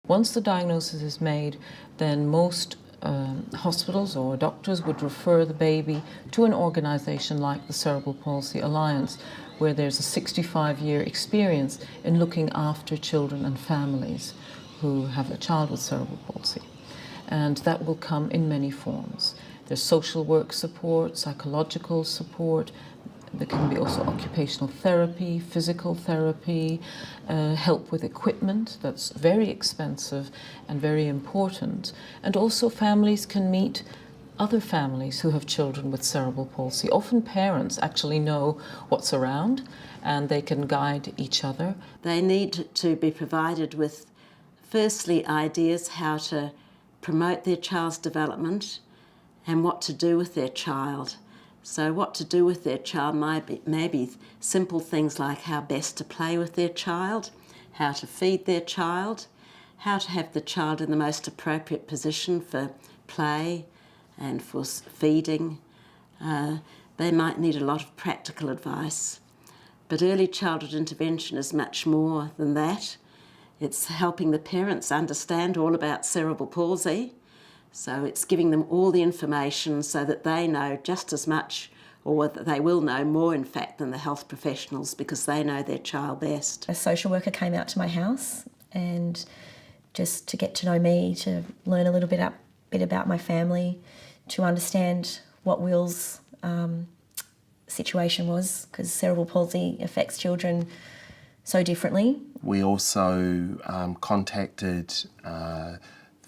Once the diagnosis is made, then most hospitals or doctors would refer the baby to an organisation like the Cerebral Palsy Alliance, where there's a 65-year experience in looking after children and families who have a child with cerebral palsy. And that will come in many forms. There's social work support, psychological support. There can be also occupational therapy, physical therapy, help with equipment that's very expensive and very important. And also families can meet other families who have children with cerebral palsy. Often parents actually know what's around and they can guide each other. They need to be provided with, firstly, ideas how to promote their child's development and what to do with their child. So what to do with their child may be simple things like how best to play with their child, how to feed their child, how to have the child in the most appropriate position for play and for feeding. They might need a lot of practical advice. But early childhood intervention is much more than that. It's helping the parents understand all about cerebral palsy. So it's giving them all the information so that they know just as much, or that they will know more, in fact, than the health professionals, because they know their child best. A social worker came out to my house and just to get to know me, to learn a little bit about my family, to understand what Will's situation was, because cerebral palsy affects children so differently. We also contacted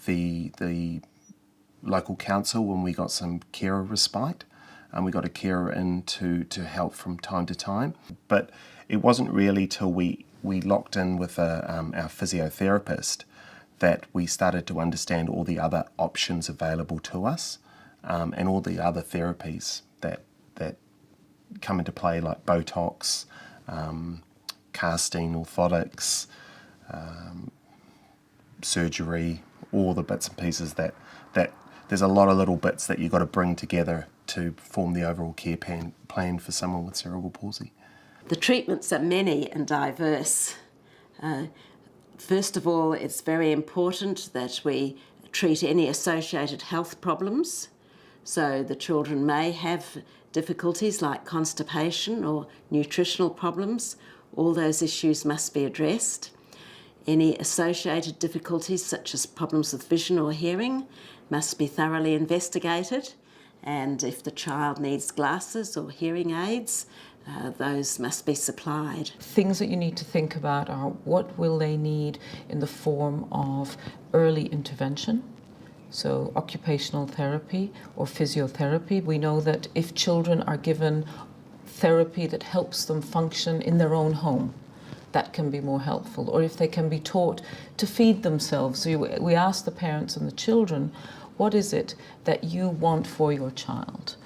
the local council when we got some carer respite, and we got a carer in to help from time to time. But it wasn't really till we locked in with our physiotherapist that we started to understand all the other options available to us, and all the other therapies that come into play, like Botox, casting, orthotics, surgery, all the bits and pieces that there's a lot of little bits that you've got to bring together to form the overall care plan for someone with cerebral palsy. The treatments are many and diverse. First of all, it's very important that we treat any associated health problems. So the children may have difficulties like constipation or nutritional problems. All those issues must be addressed. Any associated difficulties such as problems with vision or hearing must be thoroughly investigated, and if the child needs glasses or hearing aids, those must be supplied. Things that you need to think about are what will they need in the form of early intervention, so occupational therapy or physiotherapy. We know that if children are given therapy that helps them function in their own home, that can be more helpful. Or if they can be taught to feed themselves. So we ask the parents and the children, what is it that you want for your child?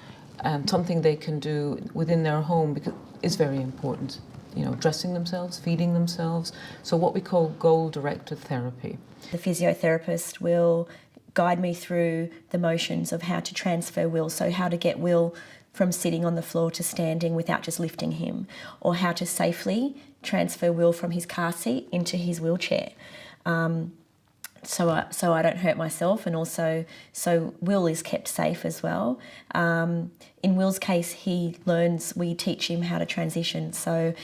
And something they can do within their home is very important. You know, dressing themselves, feeding themselves. So what we call goal-directed therapy. The physiotherapist will guide me through the motions of how to transfer Will, so how to get Will from sitting on the floor to standing without just lifting him, or how to safely transfer Will from his car seat into his wheelchair. So I don't hurt myself, and also so Will is kept safe as well. In Will's case, we teach him how to transition. So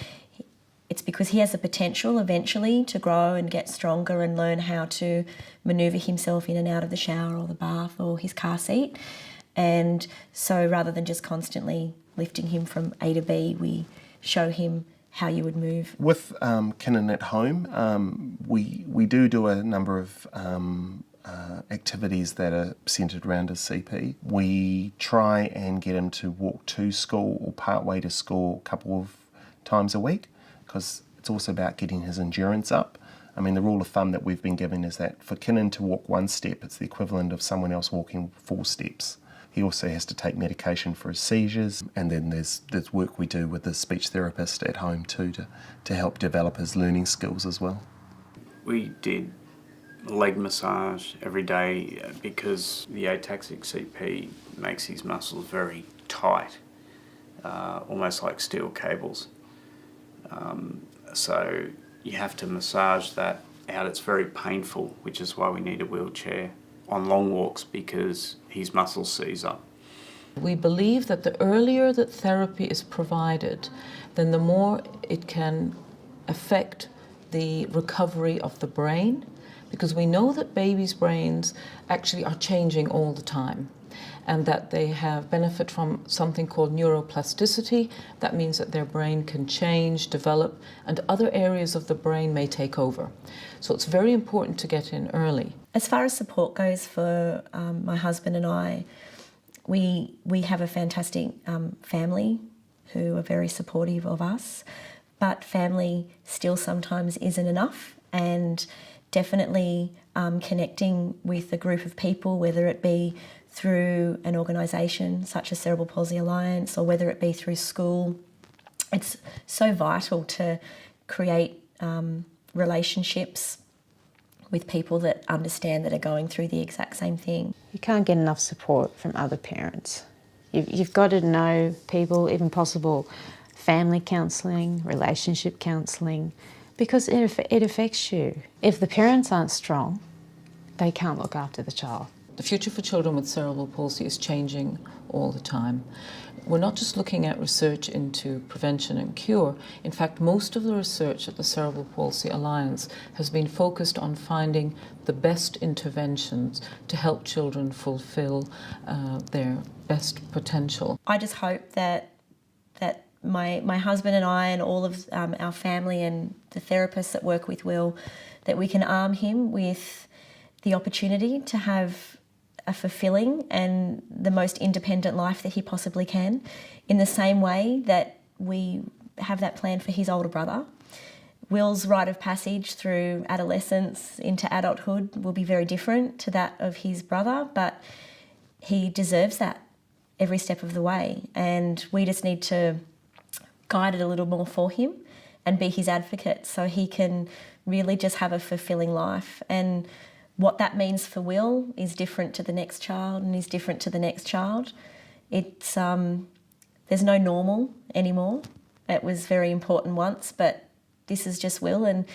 it's because he has the potential eventually to grow and get stronger and learn how to manoeuvre himself in and out of the shower or the bath or his car seat. And so rather than just constantly lifting him from A to B, we show him how you would move. With Kinnan at home, we do a number of activities that are centred around his CP. We try and get him to walk to school or part way to school a couple of times a week, because it's also about getting his endurance up. I mean, the rule of thumb that we've been given is that for Kinnan to walk one step, it's the equivalent of someone else walking 4 steps. He also has to take medication for his seizures, and then there's work we do with the speech therapist at home too to help develop his learning skills as well. We did leg massage every day because the ataxic CP makes his muscles very tight, almost like steel cables. So you have to massage that out, it's very painful, which is why we need a wheelchair on long walks, because his muscles seize up. We believe that the earlier that therapy is provided, then the more it can affect the recovery of the brain, because we know that babies' brains actually are changing all the time, and that they have benefit from something called neuroplasticity. That means that their brain can change, develop, and other areas of the brain may take over. So it's very important to get in early. As far as support goes for my husband and I, we have a fantastic family who are very supportive of us, but family still sometimes isn't enough, and definitely connecting with a group of people, whether it be through an organisation such as Cerebral Palsy Alliance or whether it be through school, it's so vital to create relationships with people that understand, that are going through the exact same thing. You can't get enough support from other parents. You've got to know people, even possible family counselling, relationship counselling, because it affects you. If the parents aren't strong, they can't look after the child. The future for children with cerebral palsy is changing all the time. We're not just looking at research into prevention and cure. In fact, most of the research at the Cerebral Palsy Alliance has been focused on finding the best interventions to help children fulfill their best potential. I just hope that my husband and I and all of our family and the therapists that work with Will, that we can arm him with the opportunity to have a fulfilling and the most independent life that he possibly can, in the same way that we have that plan for his older brother. Will's rite of passage through adolescence into adulthood will be very different to that of his brother, but he deserves that every step of the way, and we just need to guide it a little more for him and be his advocate so he can really just have a fulfilling life. And what that means for Will is different to the next child and is different to the next child. It's there's no normal anymore. It was very important once, but this is just Will, and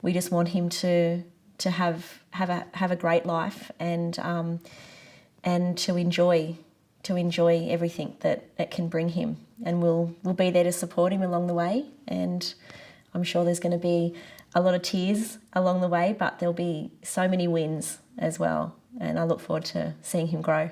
we just want him to have a great life and to enjoy everything that it can bring him. And we'll be there to support him along the way, and I'm sure there's going to be a lot of tears along the way, but there'll be so many wins as well, and I look forward to seeing him grow.